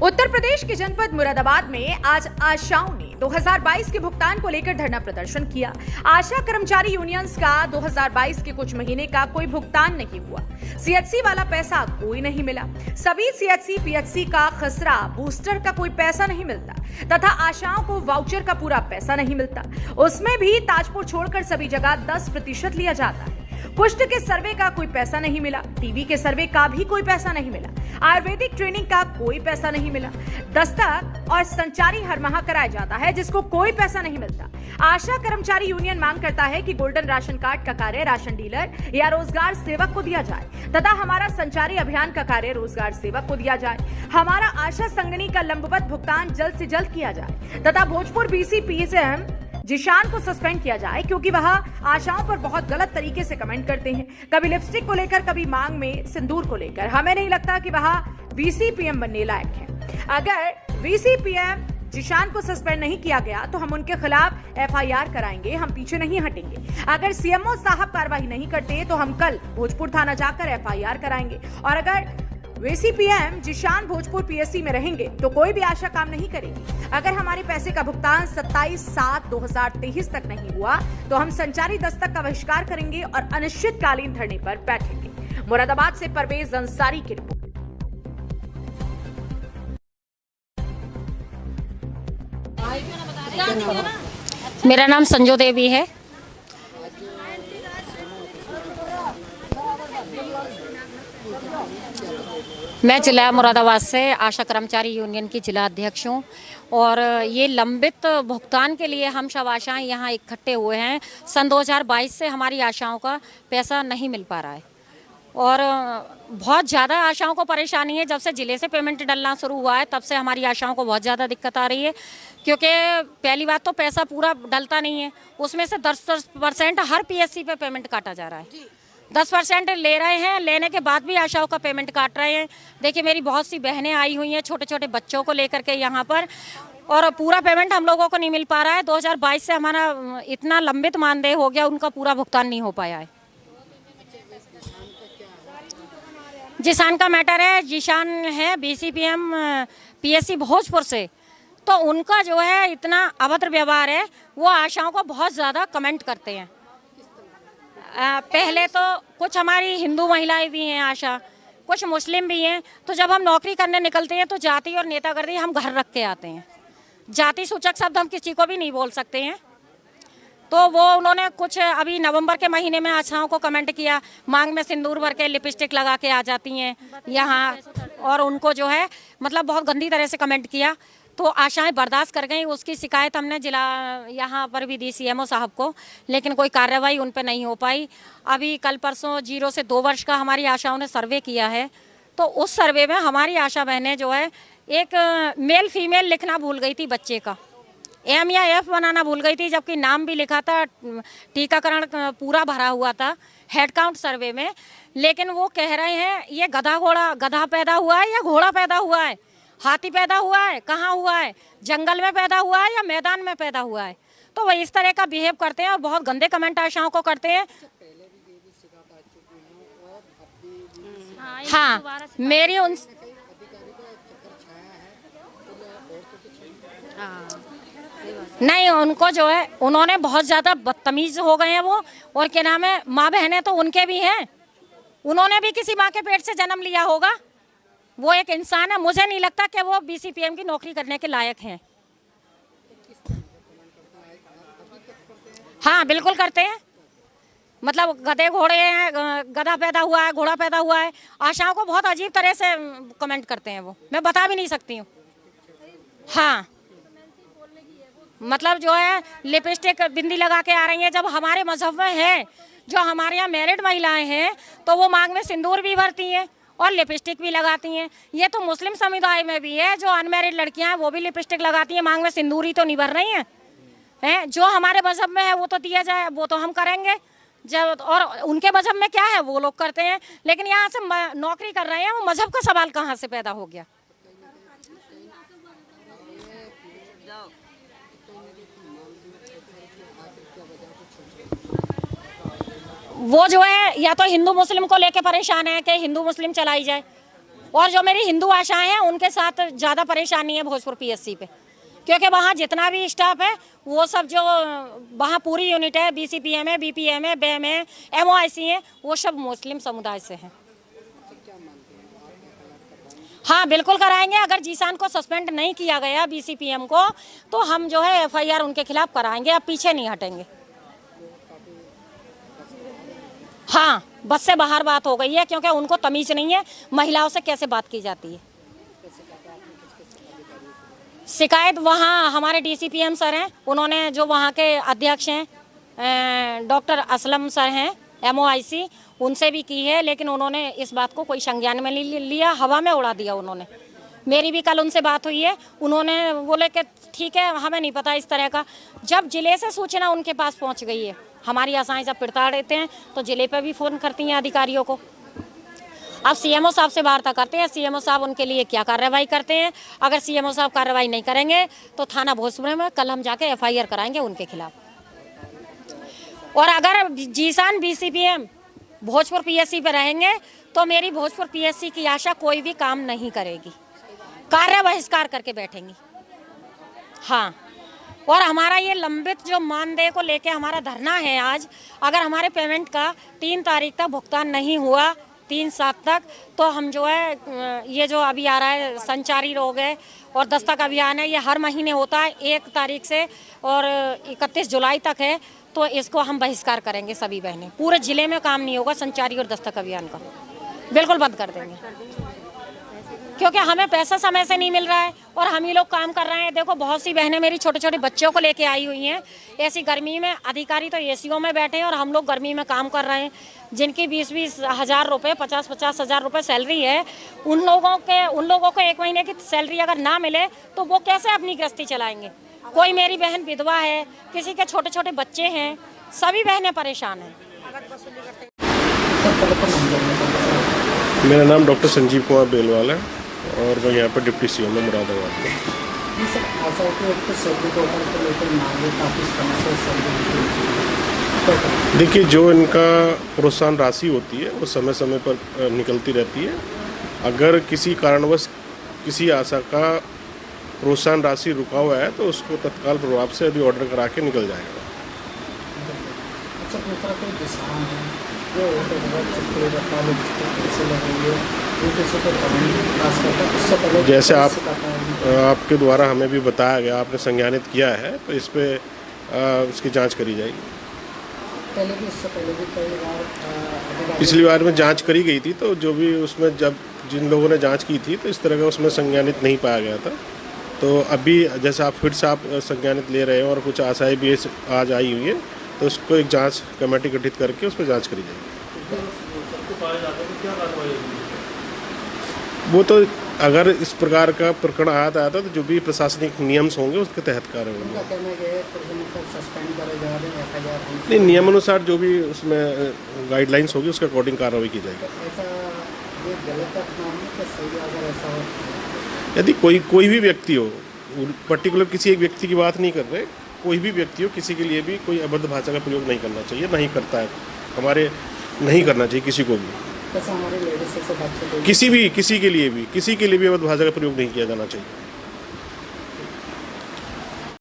उत्तर प्रदेश के जनपद मुरादाबाद में आज आशाओं ने 2022 के भुगतान को लेकर धरना प्रदर्शन किया। आशा कर्मचारी यूनियंस का 2022 के कुछ महीने का कोई भुगतान नहीं हुआ। सीएचसी वाला पैसा कोई नहीं मिला। सभी सीएचसी पीएचसी का खसरा, बूस्टर का कोई पैसा नहीं मिलता तथा आशाओं को वाउचर का पूरा पैसा नहीं मिलता। उसमें भी ताजपुर छोड़कर सभी जगह 10% लिया जाता है। पुष्ट के सर्वे का कोई पैसा नहीं मिला। टीबी के सर्वे का भी कोई पैसा नहीं मिला। आयुर्वेदिक ट्रेनिंग का कोई पैसा नहीं मिला। दस्तक और संचारी हर माह कराया जाता है जिसको कोई पैसा नहीं मिलता। आशा कर्मचारी यूनियन मांग करता है कि गोल्डन राशन कार्ड का कार्य राशन डीलर या रोजगार सेवक को दिया जाए तथा हमारा संचारी अभियान का कार्य रोजगार सेवक को दिया जाए। हमारा आशा संगनी का लंबवत भुगतान जल्द से जल्द किया जाए तथा भोजपुर बीसी पीएसएम जिशान को सस्पेंड किया जाए क्योंकि वह आशाओं पर बहुत गलत तरीके से कमेंट करते हैं, कभी लिपस्टिक को लेकर, कभी मांग में सिंदूर को लेकर। हमें नहीं लगता कि वह वीसीपीएम बनने लायक है। अगर वीसीपीएम जिशान को सस्पेंड नहीं किया गया तो हम उनके खिलाफ एफआईआर कराएंगे। हम पीछे नहीं हटेंगे। अगर सीएमओ साहब कार्रवाई नहीं करते तो हम कल भोजपुर थाना जाकर एफआईआर कराएंगे और अगर वीसीपीएम जिशान भोजपुर पीएससी में रहेंगे तो कोई भी आशा काम नहीं करेगी। अगर हमारे पैसे का भुगतान 27/7/2023 तक नहीं हुआ तो हम संचारी दस्तक का बहिष्कार करेंगे और अनिश्चितकालीन धरने पर बैठेंगे। मुरादाबाद से परवेज अंसारी की रिपोर्ट। मेरा नाम संजो देवी है। मैं जिला मुरादाबाद से आशा कर्मचारी यूनियन की जिला अध्यक्ष हूँ और ये लंबित भुगतान के लिए हम सब आशाएं यहाँ इकट्ठे हुए हैं। सन 2022 से हमारी आशाओं का पैसा नहीं मिल पा रहा है और बहुत ज़्यादा आशाओं को परेशानी है। जब से ज़िले से पेमेंट डलना शुरू हुआ है तब से हमारी आशाओं को बहुत ज़्यादा दिक्कत आ रही है क्योंकि पहली बात तो पैसा पूरा डलता नहीं है, उसमें से 10% हर पीएससी पे पेमेंट काटा जा रहा है। 10% ले रहे हैं, लेने के बाद भी आशाओं का पेमेंट काट रहे हैं। देखिए मेरी बहुत सी बहनें आई हुई हैं छोटे छोटे बच्चों को लेकर के यहाँ पर और पूरा पेमेंट हम लोगों को नहीं मिल पा रहा है। 2022 से हमारा इतना लंबित मानदेय हो गया, उनका पूरा भुगतान नहीं हो पाया है। जिशान का मैटर है, जिशान है बीसीपीएम पीएससी भोजपुर से, तो उनका जो है इतना अभद्र व्यवहार है। वो आशाओं को बहुत ज़्यादा कमेंट करते हैं। पहले तो कुछ हमारी हिंदू महिलाएं भी हैं आशा, कुछ मुस्लिम भी हैं। तो जब हम नौकरी करने निकलते हैं तो जाति और नेतागर्दी हम घर रख के आते हैं। जाति सूचक शब्द हम किसी को भी नहीं बोल सकते हैं। तो वो उन्होंने कुछ अभी नवंबर के महीने में आशाओं को कमेंट किया, मांग में सिंदूर भर के लिपस्टिक लगा के आ जाती हैं यहाँ, और उनको जो है मतलब बहुत गंदी तरह से कमेंट किया। तो आशाएं बर्दाश्त कर गई। उसकी शिकायत हमने जिला यहाँ पर भी दी सीएमओ साहब को, लेकिन कोई कार्रवाई उन पर नहीं हो पाई। अभी कल परसों 0 से 2 वर्ष का हमारी आशाओं ने सर्वे किया है, तो उस सर्वे में हमारी आशा बहनें जो है एक मेल फीमेल लिखना भूल गई थी, बच्चे का एम या एफ बनाना भूल गई थी, जबकि नाम भी लिखा था, टीकाकरण पूरा भरा हुआ था हेड काउंट सर्वे में। लेकिन वो कह रहे हैं ये गधा पैदा हुआ है या घोड़ा पैदा हुआ है, हाथी पैदा हुआ है, कहाँ हुआ है, जंगल में पैदा हुआ है या मैदान में पैदा हुआ है। तो वह इस तरह का बिहेव करते हैं और बहुत गंदे कमेंट आशाओं को करते हैं। हाँ, मेरी उन नहीं, उनको जो है उन्होंने बहुत ज़्यादा बदतमीज हो गए हैं वो। और क्या नाम है, माँ बहनें तो उनके भी हैं, उन्होंने भी किसी माँ के पेट से जन्म लिया होगा। वो एक इंसान है। मुझे नहीं लगता कि वो बीसीपीएम की नौकरी करने के लायक हैं। हाँ बिल्कुल करते हैं। मतलब गधे घोड़े हैं, गधा पैदा हुआ है, घोड़ा पैदा हुआ है। आशाओं को बहुत अजीब तरह से कमेंट करते हैं वो, मैं बता भी नहीं सकती हूँ। हाँ, मतलब जो है लिपस्टिक बिंदी लगा के आ रही हैं। जब हमारे मजहब में है, जो हमारे यहाँ मैरिड महिलाएं हैं, तो वो मांग में सिंदूर भी भरती हैं और लिपस्टिक भी लगाती हैं। ये तो मुस्लिम समुदाय में भी है, जो अनमैरिड लड़कियां हैं वो भी लिपस्टिक लगाती हैं, मांग में सिंदूर ही तो नहीं भर रही हैं। जो हमारे मजहब में है वो तो दिया जाए, वो तो हम करेंगे। जब और उनके मजहब में क्या है वो लोग करते हैं, लेकिन यहाँ से नौकरी कर रहे हैं, वो मजहब का सवाल कहाँ से पैदा हो गया। वो जो है या तो हिंदू मुस्लिम को लेके परेशान है कि हिंदू मुस्लिम चलाई जाए। और जो मेरी हिंदू आशाएं हैं उनके साथ ज़्यादा परेशानी है भोजपुर पीएससी पे, क्योंकि वहाँ जितना भी स्टाफ है वो सब जो वहाँ पूरी यूनिट है, बीसीपीएम है, बीपीएम है, बेम है, एमओआईसी है, वो सब मुस्लिम समुदाय से हैं। हाँ बिल्कुल कराएंगे। अगर जीसान को सस्पेंड नहीं किया गया बीसीपीएम को, तो हम जो है एफआईआर उनके खिलाफ कराएंगे, अब पीछे नहीं हटेंगे। हाँ, बस से बाहर बात हो गई है, क्योंकि उनको तमीज नहीं है महिलाओं से कैसे बात की जाती है। शिकायत वहाँ हमारे डीसीपीएम सर हैं, उन्होंने जो वहाँ के अध्यक्ष हैं डॉक्टर असलम सर हैं एमओआईसी, उनसे भी की है, लेकिन उन्होंने इस बात को कोई संज्ञान में नहीं लिया, हवा में उड़ा दिया उन्होंने। मेरी भी कल उनसे बात हुई है, उन्होंने बोले कि ठीक है, हमें नहीं पता इस तरह का। जब जिले से सूचना उनके पास पहुंच गई है, हमारी आशाएं जब पिड़ता देते हैं तो जिले पर भी फ़ोन करती हैं अधिकारियों को। अब सीएमओ साहब से वार्ता करते हैं, सीएमओ साहब उनके लिए क्या कार्रवाई करते हैं। अगर सीएमओ साहब कार्रवाई नहीं करेंगे तो थाना भोजपुर में कल हम जाके एफआईआर कराएंगे उनके खिलाफ। और अगर जीसान बीसीपीएम भोजपुर पीएससी पे रहेंगे तो मेरी भोजपुर पीएससी की आशा कोई भी काम नहीं करेगी, कार्य बहिष्कार करके बैठेंगी। हाँ, और हमारा ये लंबित जो मानदेय को लेके हमारा धरना है आज, अगर हमारे पेमेंट का 3 तारीख तक भुगतान नहीं हुआ, 3/7 तक, तो हम जो है ये जो अभी आ रहा है संचारी रोग है और दस्तक अभियान है, ये हर महीने होता है 1 तारीख से और 31 जुलाई तक है, तो इसको हम बहिष्कार करेंगे सभी बहनें। पूरे जिले में काम नहीं होगा संचारी और दस्तक अभियान का, बिल्कुल बंद कर देंगे, क्योंकि हमें पैसा समय से नहीं मिल रहा है और हम ही लोग काम कर रहे हैं। देखो बहुत सी बहनें मेरी छोटे छोटे बच्चों को लेके आई हुई हैं, ऐसी गर्मी में। अधिकारी तो एसीओ में बैठे हैं और हम लोग गर्मी में काम कर रहे हैं, जिनकी 20-20 हज़ार रुपये, 50-50 हज़ार रुपये सैलरी है। उन लोगों को 1 महीने की सैलरी अगर ना मिले तो वो कैसे अपनी गृहस्थी चलाएंगे। कोई मेरी बहन विधवा है, किसी के छोटे छोटे बच्चे हैं, सभी बहनें परेशान हैं। मेरा नाम डॉक्टर संजीव कुमार बेलवाल है और मैं यहाँ पर डिप्टी सीएम में मुरादाबाद में। देखिए, जो इनका प्रोत्साहन राशि होती है वो समय समय पर निकलती रहती है। अगर किसी कारणवश किसी आशा का प्रोत्साहन राशि रुका हुआ है तो उसको तत्काल प्रभाव से अभी ऑर्डर करा के निकल जाएगा। जैसे आपके द्वारा हमें भी बताया गया, आपने संज्ञानित किया है, तो इस पे उसकी जांच करी जाएगी। पिछली बार में जांच करी गई थी, तो जो भी उसमें जब जिन लोगों ने जांच की थी तो इस तरह का उसमें संज्ञानित नहीं पाया गया था। तो अभी जैसे आप फिर से आप संज्ञानित ले रहे हैं और कुछ आशाएं भी आज आई हुई है, तो उसको एक जांच कमेटी गठित करके उस पर जांच करी जाएगी। वो तो अगर इस प्रकार का प्रकरण आता है तो जो भी प्रशासनिक नियम होंगे उसके तहत कार्रवाई होगी। नहीं, नियमानुसार जो भी उसमें गाइडलाइंस होगी उसके अकॉर्डिंग कार्रवाई की जाएगी। यदि कोई भी व्यक्ति हो, पर्टिकुलर किसी एक व्यक्ति की बात नहीं कर रहे, कोई भी व्यक्ति हो, किसी के लिए भी कोई अभद्र भाषा का प्रयोग नहीं करना चाहिए, नहीं करता है, हमारे नहीं करना चाहिए किसी को भी। किसी के लिए भी अभद्र भाषा का प्रयोग नहीं किया जाना चाहिए।